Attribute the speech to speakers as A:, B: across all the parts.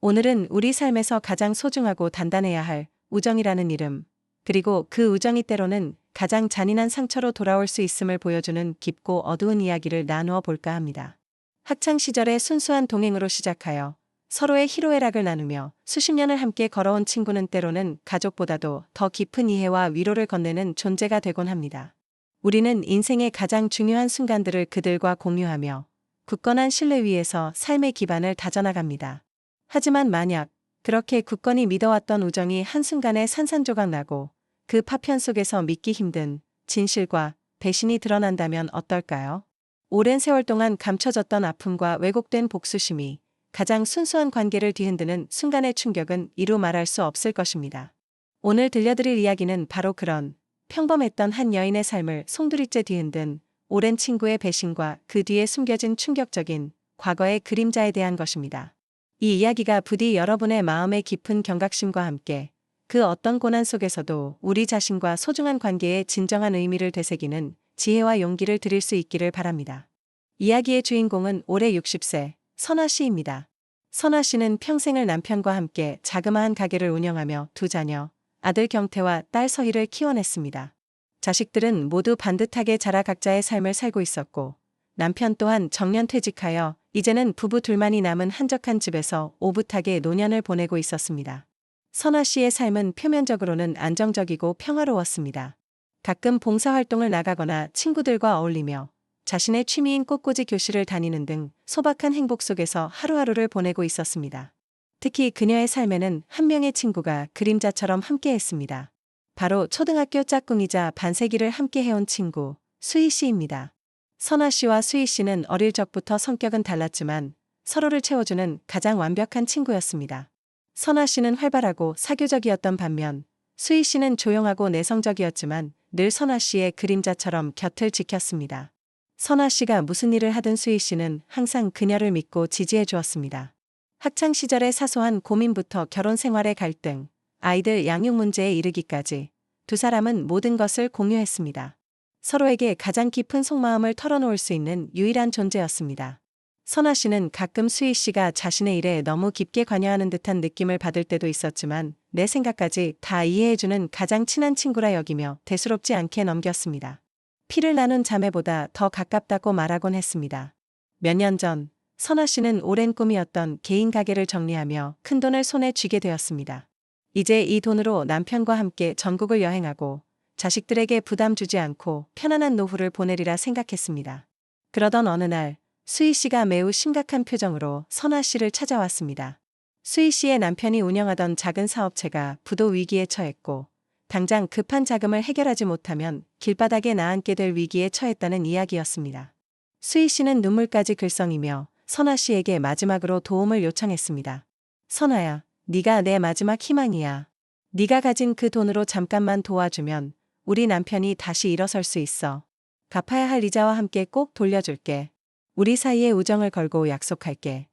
A: 오늘은 우리 삶에서 가장 소중하고 단단해야 할 우정이라는 이름, 그리고 그 우정이 때로는 가장 잔인한 상처로 돌아올 수 있음을 보여주는 깊고 어두운 이야기를 나누어 볼까 합니다. 학창시절의 순수한 동행으로 시작하여 서로의 희로애락을 나누며 수십 년을 함께 걸어온 친구는 때로는 가족보다도 더 깊은 이해와 위로를 건네는 존재가 되곤 합니다. 우리는 인생의 가장 중요한 순간들을 그들과 공유하며 굳건한 신뢰 위에서 삶의 기반을 다져나갑니다. 하지만 만약 그렇게 굳건히 믿어왔던 우정이 한순간에 산산조각 나고 그 파편 속에서 믿기 힘든 진실과 배신이 드러난다면 어떨까요? 오랜 세월 동안 감춰졌던 아픔과 왜곡된 복수심이 가장 순수한 관계를 뒤흔드는 순간의 충격은 이루 말할 수 없을 것입니다. 오늘 들려드릴 이야기는 바로 그런 평범했던 한 여인의 삶을 송두리째 뒤흔든 오랜 친구의 배신과 그 뒤에 숨겨진 충격적인 과거의 그림자에 대한 것입니다. 이 이야기가 부디 여러분의 마음의 깊은 경각심과 함께 그 어떤 고난 속에서도 우리 자신과 소중한 관계의 진정한 의미를 되새기는 지혜와 용기를 드릴 수 있기를 바랍니다. 이야기의 주인공은 올해 60세 선아 씨입니다. 선아 씨는 평생을 남편과 함께 자그마한 가게를 운영하며 두 자녀, 아들 경태와 딸 서희를 키워냈습니다. 자식들은 모두 반듯하게 자라 각자의 삶을 살고 있었고 남편 또한 정년퇴직하여 이제는 부부 둘만이 남은 한적한 집에서 오붓하게 노년을 보내고 있었습니다. 선아 씨의 삶은 표면적으로는 안정적이고 평화로웠습니다. 가끔 봉사활동을 나가거나 친구들과 어울리며 자신의 취미인 꽃꽂이 교실을 다니는 등 소박한 행복 속에서 하루하루를 보내고 있었습니다. 특히 그녀의 삶에는 한 명의 친구가 그림자처럼 함께했습니다. 바로 초등학교 짝꿍이자 반세기를 함께 해온 친구, 수희 씨입니다. 선아 씨와 수희 씨는 어릴 적부터 성격은 달랐지만 서로를 채워주는 가장 완벽한 친구였습니다. 선아 씨는 활발하고 사교적이었던 반면 수희 씨는 조용하고 내성적이었지만 늘 선아 씨의 그림자처럼 곁을 지켰습니다. 선아 씨가 무슨 일을 하든 수희 씨는 항상 그녀를 믿고 지지해 주었습니다. 학창 시절의 사소한 고민부터 결혼 생활의 갈등, 아이들 양육 문제에 이르기까지 두 사람은 모든 것을 공유했습니다. 서로에게 가장 깊은 속마음을 털어놓을 수 있는 유일한 존재였습니다. 선아 씨는 가끔 수희 씨가 자신의 일에 너무 깊게 관여하는 듯한 느낌을 받을 때도 있었지만 내 생각까지 다 이해해주는 가장 친한 친구라 여기며 대수롭지 않게 넘겼습니다. 피를 나눈 자매보다 더 가깝다고 말하곤 했습니다. 몇 년 전 선아 씨는 오랜 꿈이었던 개인 가게를 정리하며 큰돈을 손에 쥐게 되었습니다. 이제 이 돈으로 남편과 함께 전국을 여행하고 자식들에게 부담 주지 않고 편안한 노후를 보내리라 생각했습니다. 그러던 어느 날 수희 씨가 매우 심각한 표정으로 선아 씨를 찾아왔습니다. 수희 씨의 남편이 운영하던 작은 사업체가 부도 위기에 처했고 당장 급한 자금을 해결하지 못하면 길바닥에 나앉게 될 위기에 처했다는 이야기였습니다. 수희 씨는 눈물까지 글썽이며 선아 씨에게 마지막으로 도움을 요청했습니다. 선아야, 네가 내 마지막 희망이야. 네가 가진 그 돈으로 잠깐만 도와주면 우리 남편이 다시 일어설 수 있어. 갚아야 할 이자와 함께 꼭 돌려줄게. 우리 사이의 우정을 걸고 약속할게.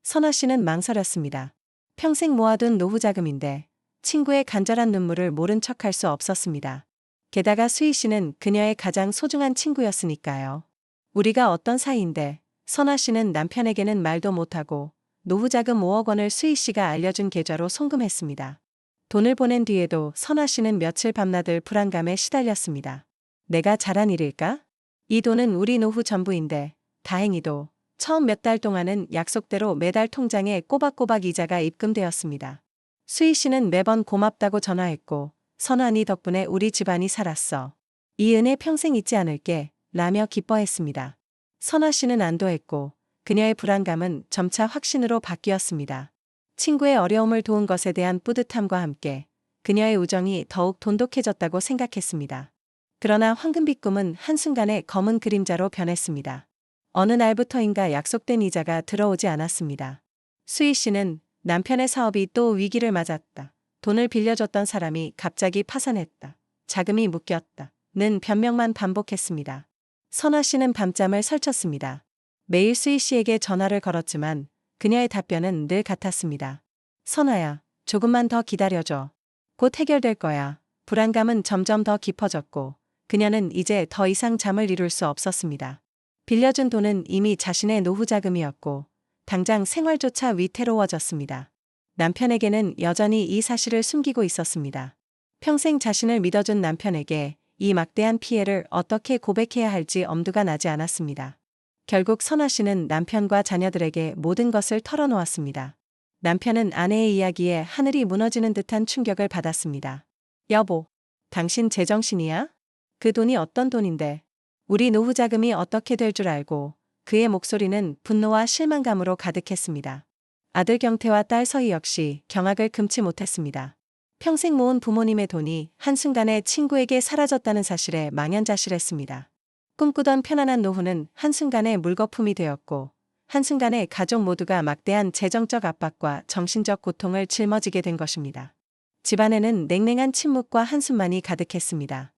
A: 선아 씨는 망설였습니다. 평생 모아둔 노후 자금인데 친구의 간절한 눈물을 모른 척할 수 없었습니다. 게다가 수희 씨는 그녀의 가장 소중한 친구였으니까요. 우리가 어떤 사이인데 선아 씨는 남편에게는 말도 못하고 노후 자금 5억 원을 수희 씨가 알려준 계좌로 송금했습니다. 돈을 보낸 뒤에도 선아 씨는 며칠 밤낮을 불안감에 시달렸습니다. 내가 잘한 일일까? 이 돈은 우리 노후 전부인데 다행히도 처음 몇 달 동안은 약속대로 매달 통장에 꼬박꼬박 이자가 입금되었습니다. 수희 씨는 매번 고맙다고 전화했고 선아 네 덕분에 우리 집안이 살았어. 이 은혜 평생 잊지 않을게 라며 기뻐했습니다. 선아 씨는 안도했고 그녀의 불안감은 점차 확신으로 바뀌었습니다. 친구의 어려움을 도운 것에 대한 뿌듯함과 함께 그녀의 우정이 더욱 돈독해졌다고 생각했습니다. 그러나 황금빛 꿈은 한순간에 검은 그림자로 변했습니다. 어느 날부터인가 약속된 이자가 들어오지 않았습니다. 수희 씨는 남편의 사업이 또 위기를 맞았다. 돈을 빌려줬던 사람이 갑자기 파산했다. 자금이 묶였다. 는 변명만 반복했습니다. 선아 씨는 밤잠을 설쳤습니다. 매일 수희 씨에게 전화를 걸었지만 그녀의 답변은 늘 같았습니다. 선아야, 조금만 더 기다려줘. 곧 해결될 거야. 불안감은 점점 더 깊어졌고 그녀는 이제 더 이상 잠을 이룰 수 없었습니다. 빌려준 돈은 이미 자신의 노후 자금이었고 당장 생활조차 위태로워졌습니다. 남편에게는 여전히 이 사실을 숨기고 있었습니다. 평생 자신을 믿어준 남편에게 이 막대한 피해를 어떻게 고백해야 할지 엄두가 나지 않았습니다. 결국 선아 씨는 남편과 자녀들에게 모든 것을 털어놓았습니다. 남편은 아내의 이야기에 하늘이 무너지는 듯한 충격을 받았습니다. 여보, 당신 제정신이야? 그 돈이 어떤 돈인데? 우리 노후 자금이 어떻게 될 줄 알고. 그의 목소리는 분노와 실망감으로 가득했습니다. 아들 경태와 딸 서희 역시 경악을 금치 못했습니다. 평생 모은 부모님의 돈이 한순간에 친구에게 사라졌다는 사실에 망연자실했습니다. 꿈꾸던 편안한 노후는 한순간에 물거품이 되었고, 한순간에 가족 모두가 막대한 재정적 압박과 정신적 고통을 짊어지게 된 것입니다. 집안에는 냉랭한 침묵과 한숨만이 가득했습니다.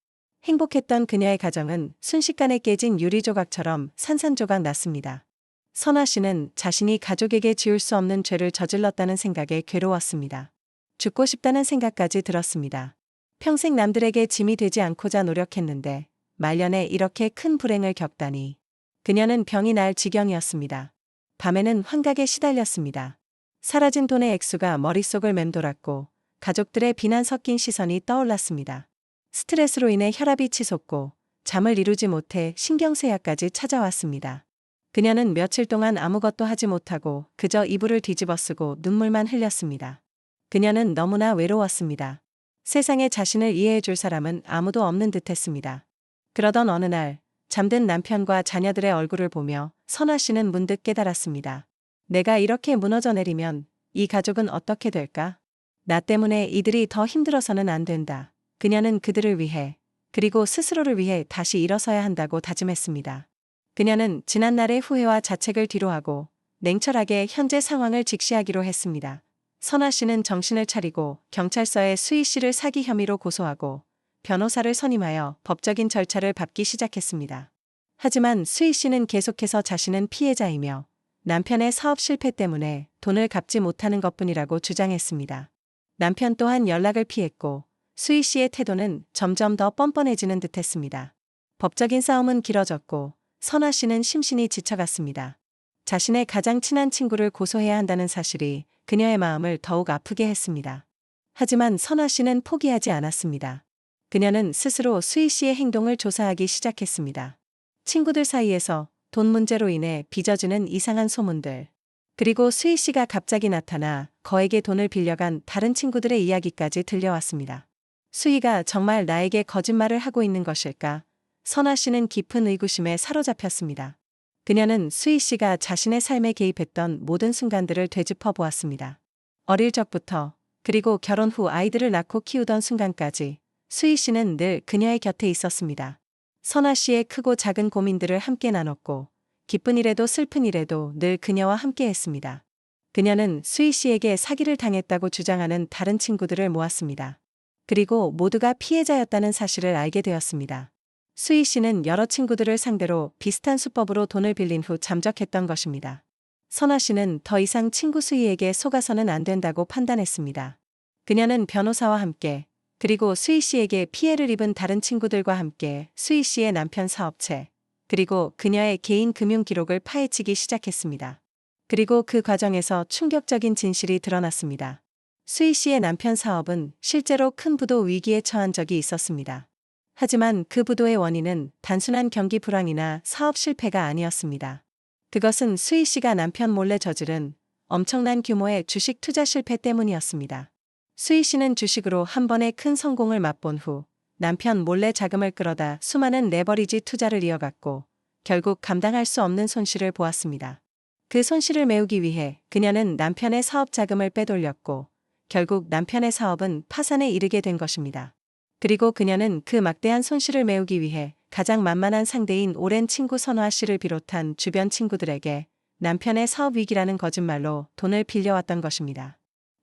A: 행복했던 그녀의 가정은 순식간에 깨진 유리조각처럼 산산조각 났습니다. 선아 씨는 자신이 가족에게 지울 수 없는 죄를 저질렀다는 생각에 괴로웠습니다. 죽고 싶다는 생각까지 들었습니다. 평생 남들에게 짐이 되지 않고자 노력했는데 말년에 이렇게 큰 불행을 겪다니. 그녀는 병이 날 지경이었습니다. 밤에는 환각에 시달렸습니다. 사라진 돈의 액수가 머릿속을 맴돌았고 가족들의 비난 섞인 시선이 떠올랐습니다. 스트레스로 인해 혈압이 치솟고 잠을 이루지 못해 신경쇠약까지 찾아왔습니다. 그녀는 며칠 동안 아무것도 하지 못하고 그저 이불을 뒤집어쓰고 눈물만 흘렸습니다. 그녀는 너무나 외로웠습니다. 세상에 자신을 이해해줄 사람은 아무도 없는 듯했습니다. 그러던 어느 날 잠든 남편과 자녀들의 얼굴을 보며 선아 씨는 문득 깨달았습니다. 내가 이렇게 무너져 내리면 이 가족은 어떻게 될까? 나 때문에 이들이 더 힘들어서는 안 된다. 그녀는 그들을 위해 그리고 스스로를 위해 다시 일어서야 한다고 다짐했습니다. 그녀는 지난날의 후회와 자책을 뒤로하고 냉철하게 현재 상황을 직시하기로 했습니다. 선아 씨는 정신을 차리고 경찰서에 수희 씨를 사기 혐의로 고소하고 변호사를 선임하여 법적인 절차를 밟기 시작했습니다. 하지만 수희 씨는 계속해서 자신은 피해자이며 남편의 사업 실패 때문에 돈을 갚지 못하는 것뿐이라고 주장했습니다. 남편 또한 연락을 피했고 수희 씨의 태도는 점점 더 뻔뻔해지는 듯했습니다. 법적인 싸움은 길어졌고 선아 씨는 심신이 지쳐갔습니다. 자신의 가장 친한 친구를 고소해야 한다는 사실이 그녀의 마음을 더욱 아프게 했습니다. 하지만 선아 씨는 포기하지 않았습니다. 그녀는 스스로 수희 씨의 행동을 조사하기 시작했습니다. 친구들 사이에서 돈 문제로 인해 빚어지는 이상한 소문들, 그리고 수희 씨가 갑자기 나타나 거액의 돈을 빌려간 다른 친구들의 이야기까지 들려왔습니다. 수희가 정말 나에게 거짓말을 하고 있는 것일까? 선아 씨는 깊은 의구심에 사로잡혔습니다. 그녀는 수희 씨가 자신의 삶에 개입했던 모든 순간들을 되짚어 보았습니다. 어릴 적부터, 그리고 결혼 후 아이들을 낳고 키우던 순간까지 수희 씨는 늘 그녀의 곁에 있었습니다. 선아 씨의 크고 작은 고민들을 함께 나눴고 기쁜 일에도 슬픈 일에도 늘 그녀와 함께 했습니다. 그녀는 수희 씨에게 사기를 당했다고 주장하는 다른 친구들을 모았습니다. 그리고 모두가 피해자였다는 사실을 알게 되었습니다. 수희 씨는 여러 친구들을 상대로 비슷한 수법으로 돈을 빌린 후 잠적했던 것입니다. 선아 씨는 더 이상 친구 수희에게 속아서는 안 된다고 판단했습니다. 그녀는 변호사와 함께 그리고 수희 씨에게 피해를 입은 다른 친구들과 함께 수희 씨의 남편 사업체 그리고 그녀의 개인 금융 기록을 파헤치기 시작했습니다. 그리고 그 과정에서 충격적인 진실이 드러났습니다. 수희 씨의 남편 사업은 실제로 큰 부도 위기에 처한 적이 있었습니다. 하지만 그 부도의 원인은 단순한 경기 불황이나 사업 실패가 아니었습니다. 그것은 수희 씨가 남편 몰래 저지른 엄청난 규모의 주식 투자 실패 때문이었습니다. 수희 씨는 주식으로 한 번의 큰 성공을 맛본 후 남편 몰래 자금을 끌어다 수많은 레버리지 투자를 이어갔고 결국 감당할 수 없는 손실을 보았습니다. 그 손실을 메우기 위해 그녀는 남편의 사업 자금을 빼돌렸고 결국 남편의 사업은 파산에 이르게 된 것입니다. 그리고 그녀는 그 막대한 손실을 메우기 위해 가장 만만한 상대인 오랜 친구 선화 씨를 비롯한 주변 친구들에게 남편의 사업 위기라는 거짓말로 돈을 빌려왔던 것입니다.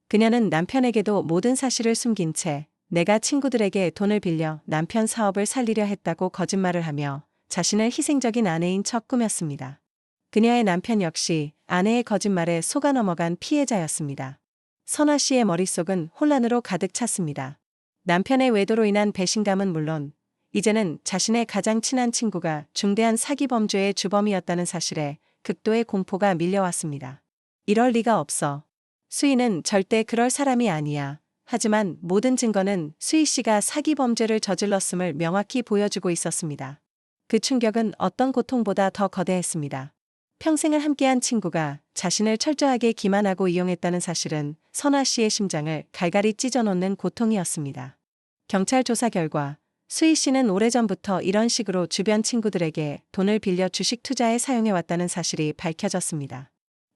A: 그녀는 남편에게도 모든 사실을 숨긴 채 내가 친구들에게 돈을 빌려 남편 사업을 살리려 했다고 거짓말을 하며 자신을 희생적인 아내인 척 꾸몄습니다. 그녀의 남편 역시 아내의 거짓말에 속아 넘어간 피해자였습니다. 선화 씨의 머릿속은 혼란으로 가득 찼습니다. 남편의 외도로 인한 배신감은 물론 이제는 자신의 가장 친한 친구가 중대한 사기 범죄의 주범이었다는 사실에 극도의 공포가 밀려왔습니다. 이럴 리가 없어. 수희는 절대 그럴 사람이 아니야. 하지만 모든 증거는 수희 씨가 사기 범죄를 저질렀음을 명확히 보여주고 있었습니다. 그 충격은 어떤 고통보다 더 거대했습니다. 평생을 함께한 친구가 자신을 철저하게 기만하고 이용했다는 사실은 선아 씨의 심장을 갈갈이 찢어놓는 고통이었습니다. 경찰 조사 결과 수희 씨는 오래전부터 이런 식으로 주변 친구들에게 돈을 빌려 주식 투자에 사용해왔다는 사실이 밝혀졌습니다.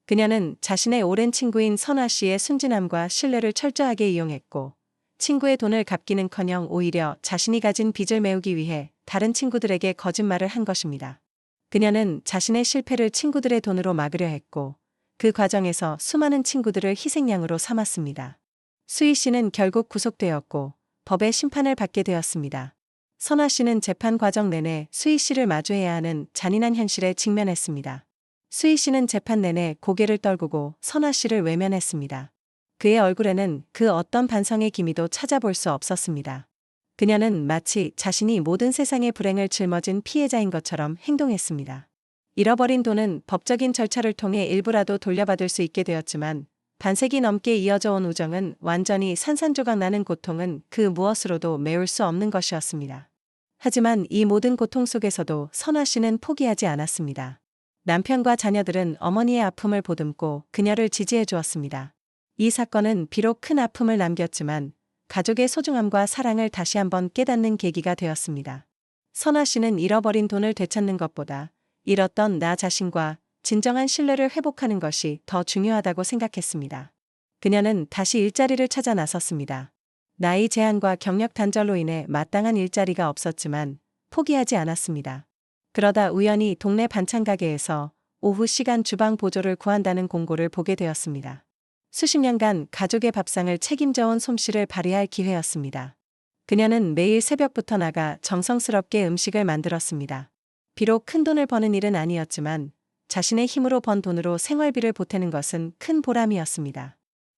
A: 그녀는 자신의 오랜 친구인 선아 씨의 순진함과 신뢰를 철저하게 이용했고 친구의 돈을 갚기는커녕 오히려 자신이 가진 빚을 메우기 위해 다른 친구들에게 거짓말을 한 것입니다. 그녀는 자신의 실패를 친구들의 돈으로 막으려 했고 그 과정에서 수많은 친구들을 희생양으로 삼았습니다. 수희 씨는 결국 구속되었고 법의 심판을 받게 되었습니다. 선아 씨는 재판 과정 내내 수희 씨를 마주해야 하는 잔인한 현실에 직면했습니다. 수희 씨는 재판 내내 고개를 떨구고 선아 씨를 외면했습니다. 그의 얼굴에는 그 어떤 반성의 기미도 찾아볼 수 없었습니다. 그녀는 마치 자신이 모든 세상의 불행을 짊어진 피해자인 것처럼 행동했습니다. 잃어버린 돈은 법적인 절차를 통해 일부라도 돌려받을 수 있게 되었지만 반세기 넘게 이어져 온 우정은 완전히 산산조각 나는 고통은 그 무엇으로도 메울 수 없는 것이었습니다. 하지만 이 모든 고통 속에서도 선아 씨는 포기하지 않았습니다. 남편과 자녀들은 어머니의 아픔을 보듬고 그녀를 지지해 주었습니다. 이 사건은 비록 큰 아픔을 남겼지만 가족의 소중함과 사랑을 다시 한번 깨닫는 계기가 되었습니다. 선아 씨는 잃어버린 돈을 되찾는 것보다 잃었던 나 자신과 진정한 신뢰를 회복하는 것이 더 중요하다고 생각했습니다. 그녀는 다시 일자리를 찾아 나섰습니다. 나이 제한과 경력 단절로 인해 마땅한 일자리가 없었지만 포기하지 않았습니다. 그러다 우연히 동네 반찬 가게에서 오후 시간 주방 보조를 구한다는 공고를 보게 되었습니다. 수십 년간 가족의 밥상을 책임져온 솜씨를 발휘할 기회였습니다. 그녀는 매일 새벽부터 나가 정성스럽게 음식을 만들었습니다. 비록 큰 돈을 버는 일은 아니었지만 자신의 힘으로 번 돈으로 생활비를 보태는 것은 큰 보람이었습니다.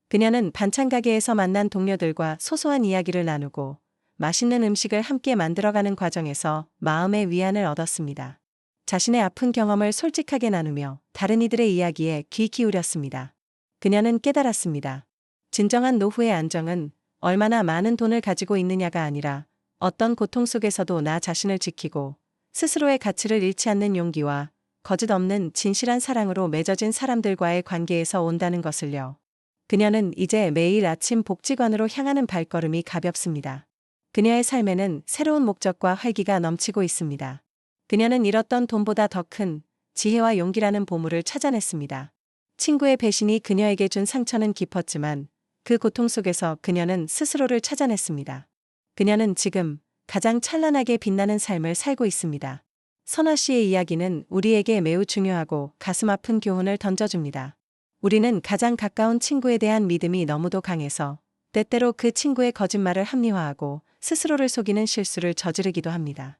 A: 그녀는 반찬 가게에서 만난 동료들과 소소한 이야기를 나누고 맛있는 음식을 함께 만들어가는 과정에서 마음의 위안을 얻었습니다. 자신의 아픈 경험을 솔직하게 나누며 다른 이들의 이야기에 귀 기울였습니다. 그녀는 깨달았습니다. 진정한 노후의 안정은 얼마나 많은 돈을 가지고 있느냐가 아니라 어떤 고통 속에서도 나 자신을 지키고 스스로의 가치를 잃지 않는 용기와 거짓 없는 진실한 사랑으로 맺어진 사람들과의 관계에서 온다는 것을요. 그녀는 이제 매일 아침 복지관으로 향하는 발걸음이 가볍습니다. 그녀의 삶에는 새로운 목적과 활기가 넘치고 있습니다. 그녀는 잃었던 돈보다 더 큰 지혜와 용기라는 보물을 찾아냈습니다. 친구의 배신이 그녀에게 준 상처는 깊었지만 그 고통 속에서 그녀는 스스로를 찾아냈습니다. 그녀는 지금 가장 찬란하게 빛나는 삶을 살고 있습니다. 선아 씨의 이야기는 우리에게 매우 중요하고 가슴 아픈 교훈을 던져줍니다. 우리는 가장 가까운 친구에 대한 믿음이 너무도 강해서 때때로 그 친구의 거짓말을 합리화하고 스스로를 속이는 실수를 저지르기도 합니다.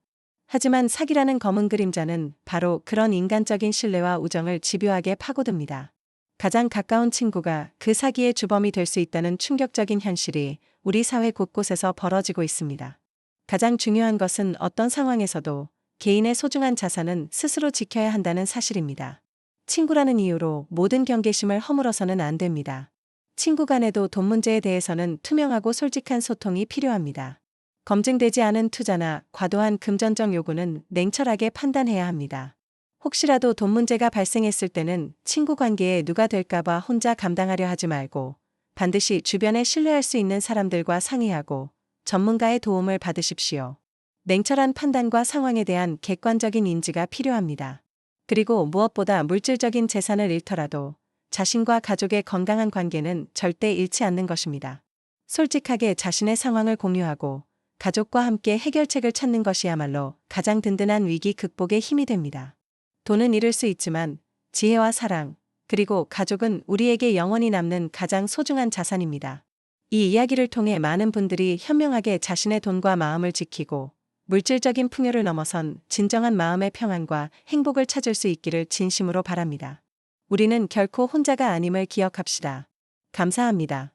A: 하지만 사기라는 검은 그림자는 바로 그런 인간적인 신뢰와 우정을 집요하게 파고듭니다. 가장 가까운 친구가 그 사기의 주범이 될 수 있다는 충격적인 현실이 우리 사회 곳곳에서 벌어지고 있습니다. 가장 중요한 것은 어떤 상황에서도 개인의 소중한 자산은 스스로 지켜야 한다는 사실입니다. 친구라는 이유로 모든 경계심을 허물어서는 안 됩니다. 친구 간에도 돈 문제에 대해서는 투명하고 솔직한 소통이 필요합니다. 검증되지 않은 투자나 과도한 금전적 요구는 냉철하게 판단해야 합니다. 혹시라도 돈 문제가 발생했을 때는 친구 관계에 누가 될까봐 혼자 감당하려 하지 말고 반드시 주변에 신뢰할 수 있는 사람들과 상의하고 전문가의 도움을 받으십시오. 냉철한 판단과 상황에 대한 객관적인 인지가 필요합니다. 그리고 무엇보다 물질적인 재산을 잃더라도 자신과 가족의 건강한 관계는 절대 잃지 않는 것입니다. 솔직하게 자신의 상황을 공유하고 가족과 함께 해결책을 찾는 것이야말로 가장 든든한 위기 극복의 힘이 됩니다. 돈은 잃을 수 있지만 지혜와 사랑, 그리고 가족은 우리에게 영원히 남는 가장 소중한 자산입니다. 이 이야기를 통해 많은 분들이 현명하게 자신의 돈과 마음을 지키고 물질적인 풍요를 넘어선 진정한 마음의 평안과 행복을 찾을 수 있기를 진심으로 바랍니다. 우리는 결코 혼자가 아님을 기억합시다. 감사합니다.